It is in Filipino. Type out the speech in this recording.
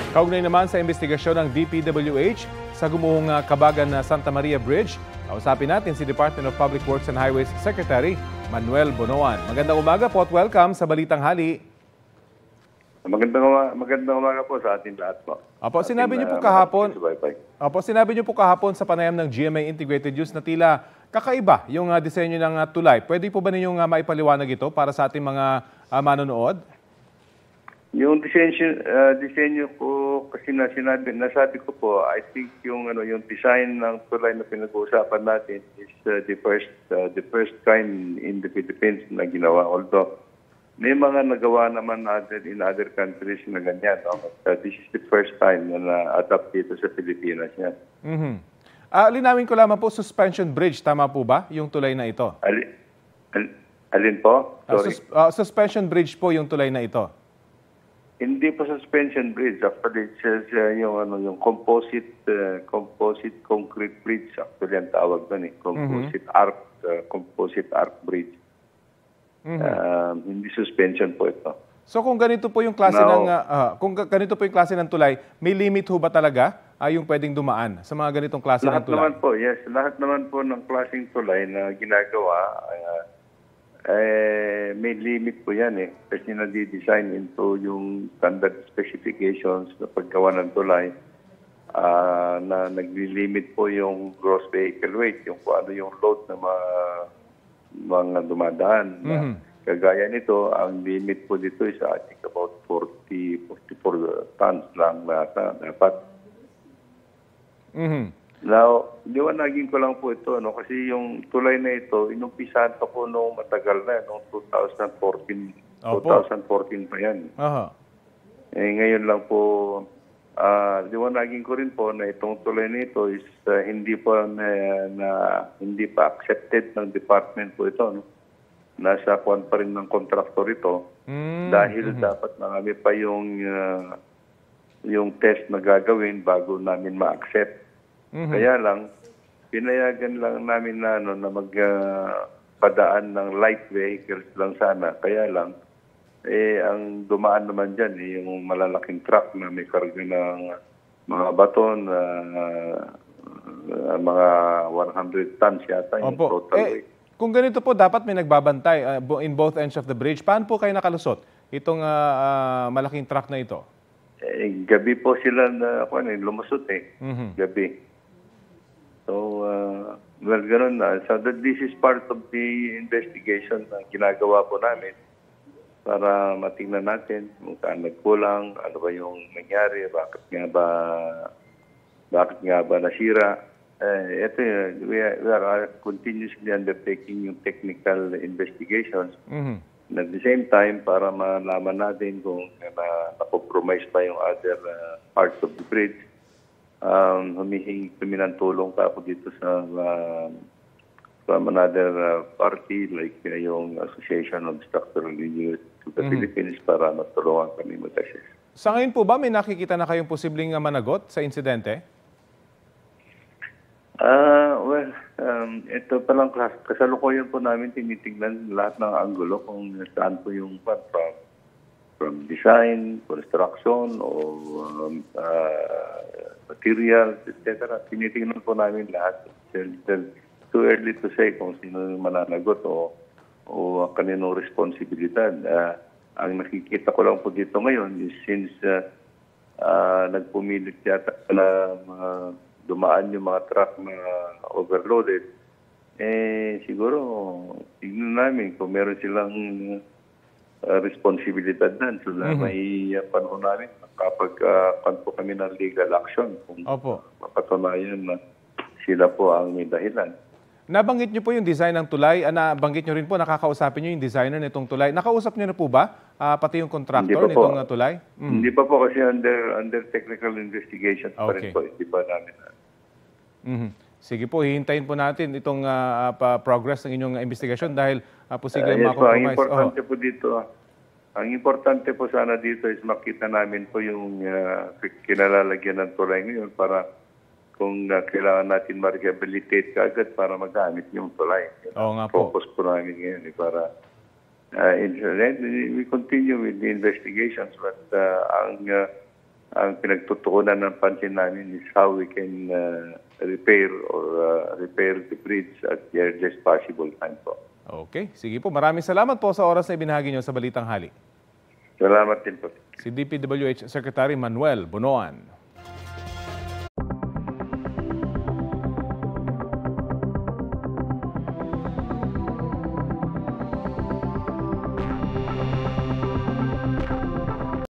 Kaugnay naman sa investigasyon ng DPWH sa gumuhong Kabagan na Santa Maria Bridge, kausapin natin si Department of Public Works and Highways Secretary Manuel Bonoan. Magandang umaga po at welcome sa Balitang Hali. Magandang umaga po sa ating lahat po. Sinabi niyo po kahapon sa panayam ng GMA Integrated News na tila kakaiba yung disenyo ng tulay. Pwede po ba ninyong maipaliwanag ito para sa ating mga manonood? Yung disenyo ko kasi nasabi ko po, I think yung design ng tulay na pinag-uusapan natin is the first kind in the Philippines na ginawa. Although may mga nagawa naman in other countries na ganyan. No? This is the first time na na-adapt dito sa Pilipinas yan. Linawin ko lamang po, suspension bridge, tama po ba yung tulay na ito? Alin po? Sorry. Suspension bridge po yung tulay na ito. Hindi po suspension bridge. Actually, it's yung composite concrete bridge. Actually, ang tawag doon composite arc bridge. Hindi suspension po ito. So kung ganito po yung klase ng tulay, may limit ho ba talaga yung pwedeng dumaan sa mga ganitong klase ng tulay? Lahat naman po, yes. Lahat naman po ng klaseng tulay na ginagawa may limit po yan kasi na-design into yung standard specifications na paggawa ng tulay na nagli-limit po yung gross vehicle weight, yung kung ano yung load ng mga dumadaan. Kagaya nito, ang limit po dito is I think about 44 tons lang dapat. Now, liwanagin ko lang po ito, kasi yung tulay na ito, inumpisahan pa po noong matagal na, noong 2014. 2014 pa yan. Ngayon lang po, liwanagin ko rin po na itong tulay na ito is hindi pa accepted ng department po ito. No? Nasa kuwan pa rin ng contractor ito dahil dapat marami pa yung test na gagawin bago namin ma-accept. Kaya lang, pinayagan lang namin na magpadaan ng light vehicles lang sana. Kaya lang, ang dumaan naman dyan, yung malalaking truck na may karga ng mga baton, mga 100 tons yata yung total weight. Kung ganito po, dapat may nagbabantay in both ends of the bridge. Paano po kayo nakalusot itong malaking truck na ito? Gabi po sila lumusot gabi. So, gano'n na. So, this is part of the investigation na ginagawa po namin para matingnan natin kung saan nagkulang, ano ba yung nangyari, bakit nga ba nasira. Ito, we are continuously undertaking yung technical investigations. And at the same time, para malaman natin kung na-compromise pa yung other parts of the bridge, humihingi kami ng tulong pa ako dito from another party like yung Association of Structural Engineers of the Philippines para matulungan kami mag-assess. Sa ngayon po ba may nakikita na kayong posibleng managot sa insidente? Ito palang kasalukuyan po namin tinitingnan lahat ng anggulo kung saan po yung from design, construction, o materials, etc. Tinitingnan po namin lahat. Too early to say kung sino yung mananagot o kaninong responsibilidad. Ang nakikita ko lang po dito ngayon is since nagpumilit yata na dumaan yung mga truck na overloaded, siguro tignan namin kung meron silang responsibilidad nan. So, may panahon namin kapag po kami ng legal action kung mapatunayan na sila po ang may dahilan. Nabanggit niyo po yung design ng tulay. Nabanggit niyo rin po, nakakausapin niyo yung designer nitong tulay. Nakausap niyo na po ba pati yung contractor nitong tulay? Hindi pa po kasi under technical investigation pa rin po. Hindi pa namin. Sige po, hihintayin po natin itong progress ng inyong investigasyon dahil posible ma-compromise. Ang importante po dito, ang importante po sana dito is makita namin po yung kinalalagyan ng tulay ngayon para kung kailangan natin ma-rehabilitate kaagad para magamit yung tulay. Oo nga po. Focus po namin ngayon para we continue with the investigations but ang ang pinagtutuunan ng pansin namin is how we can repair the bridge at the earliest possible time po. Okay, sige po. Maraming salamat po sa oras na ibinahagi nyo sa Balitang Hali. Salamat din po. Si DPWH Secretary Manuel Bonoan.